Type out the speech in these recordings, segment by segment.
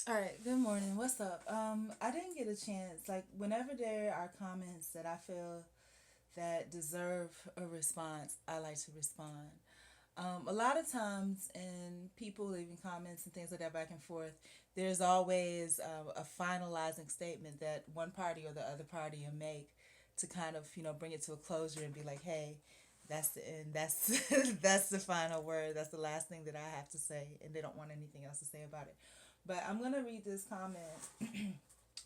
All right, good morning. What's up? I didn't get a chance. Like, whenever there are comments that I feel that deserve a response, I like to respond. A lot of times, in people leaving comments and things like that back and forth, there's always a finalizing statement that one party or the other party will make to kind of, bring it to a closure and be like, hey, that's the end. That's that's the final word. That's the last thing that I have to say, and they don't want anything else to say about it. But I'm gonna read this comment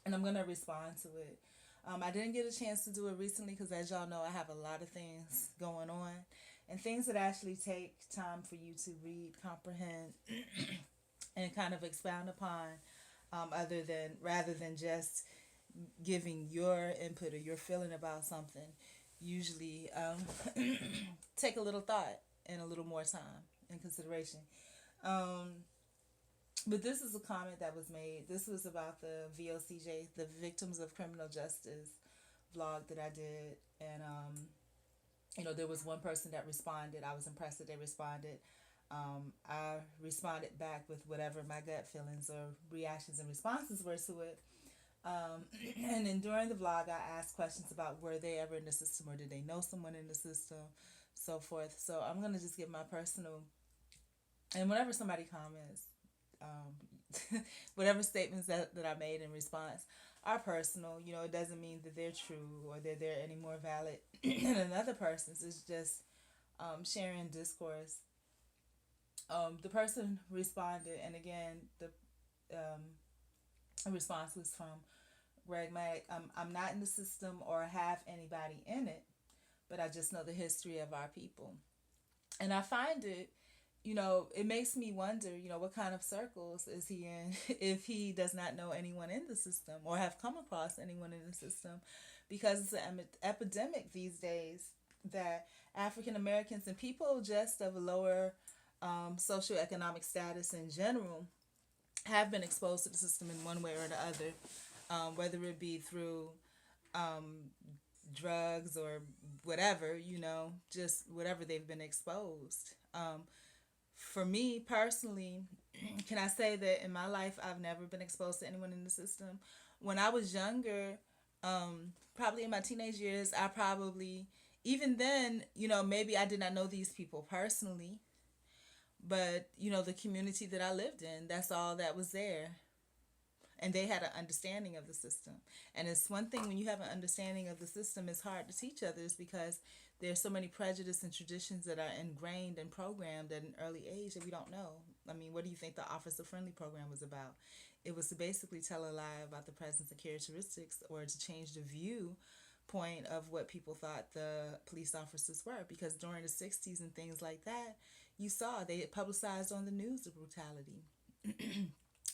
and I'm gonna respond to it. I didn't get a chance to do it recently because, as y'all know, I have a lot of things going on and things that actually take time for you to read, comprehend, and kind of expound upon. Other than rather than just giving your input or your feeling about something, usually take a little thought and a little more time and consideration. Um, but this is a comment that was made. This was about the VOCJ, the Victims of Criminal Justice vlog that I did, and there was one person that responded. I was impressed that they responded. I responded back with whatever my gut feelings or reactions and responses were to it. Um, and then during the vlog, I asked questions about were they ever in the system or did they know someone in the system, so forth. So I'm gonna just give my personal, and whenever somebody comments, whatever statements that I made in response are personal. It doesn't mean that they're true or that they're any more valid than another person's. It's just sharing discourse. The person responded, and again, the response was from Greg Mack. I'm not in the system or have anybody in it, but I just know the history of our people. And I find it, it makes me wonder, what kind of circles is he in if he does not know anyone in the system or have come across anyone in the system, because it's an epidemic these days that African Americans and people just of a lower socioeconomic status in general have been exposed to the system in one way or the other, whether it be through um, drugs or whatever, just whatever they've been exposed. For me personally, can I say that in my life I've never been exposed to anyone in the system? When I was younger, probably in my teenage years, I probably, even then, maybe I did not know these people personally, but the community that I lived in, that's all that was there. And they had an understanding of the system. And it's one thing when you have an understanding of the system, it's hard to teach others because there's so many prejudice and traditions that are ingrained and programmed at an early age that we don't know. I mean, what do you think the Officer Friendly program was about? It was to basically tell a lie about the presence and characteristics, or to change the view point of what people thought the police officers were, because during the 60s and things like that, you saw they publicized on the news the brutality.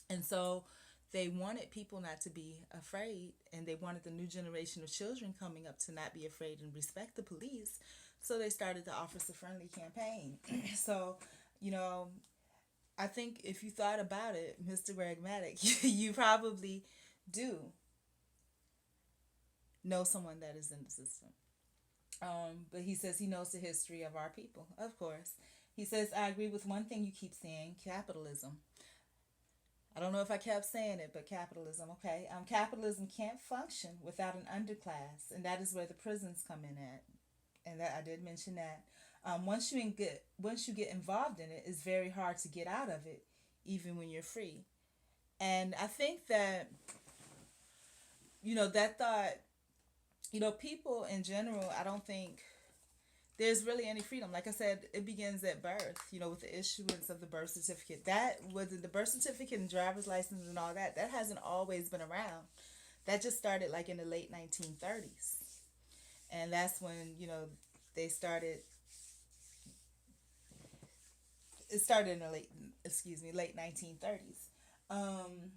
And so they wanted people not to be afraid, and they wanted the new generation of children coming up to not be afraid and respect the police. So they started the Officer Friendly campaign. So, you know, I think if you thought about it, Mr. Greg Maddock, you probably do know someone that is in the system. But he says he knows the history of our people, of course. He says, I agree with one thing you keep saying, capitalism. I don't know if I kept saying it, but capitalism, okay? Capitalism can't function without an underclass, and that is where the prisons come in at. And that I did mention that. Once you get involved in it, it's very hard to get out of it, even when you're free. And I think that that thought, people in general, I don't think there's really any freedom. Like I said, it begins at birth, with the issuance of the birth certificate. That was the birth certificate and driver's license and all that. That hasn't always been around. That just started like in the late 1930s. And that's when, they started, it started in the late 1930s. Um,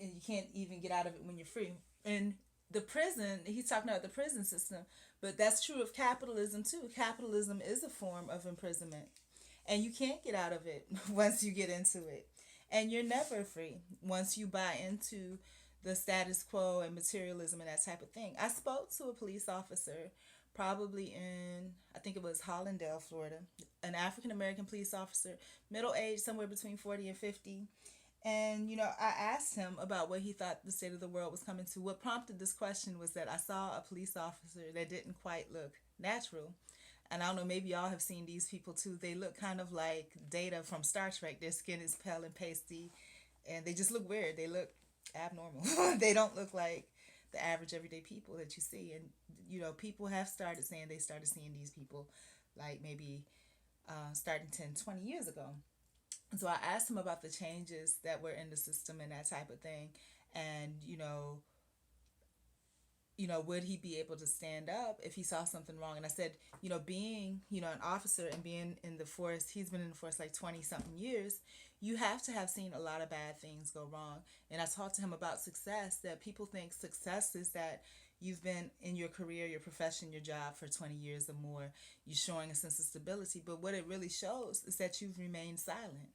and you can't even get out of it when you're free. And the prison, he's talking about the prison system, but that's true of capitalism too. Capitalism is a form of imprisonment, and you can't get out of it once you get into it. And you're never free once you buy into the status quo and materialism and that type of thing. I spoke to a police officer probably in, I think it was Hollandale, Florida, an African American police officer, middle age, somewhere between 40 and 50. And, I asked him about what he thought the state of the world was coming to. What prompted this question was that I saw a police officer that didn't quite look natural. And I don't know, maybe y'all have seen these people too. They look kind of like Data from Star Trek. Their skin is pale and pasty, and they just look weird. They look abnormal. They don't look like the average everyday people that you see. And, people have started saying they started seeing these people like maybe starting 10, 20 years ago. And so I asked him about the changes that were in the system and that type of thing. And, would he be able to stand up if he saw something wrong? And I said, being, an officer and being in the force, he's been in the force like 20 something years, you have to have seen a lot of bad things go wrong. And I talked to him about success, that people think success is that you've been in your career, your profession, your job for 20 years or more. You're showing a sense of stability. But what it really shows is that you've remained silent.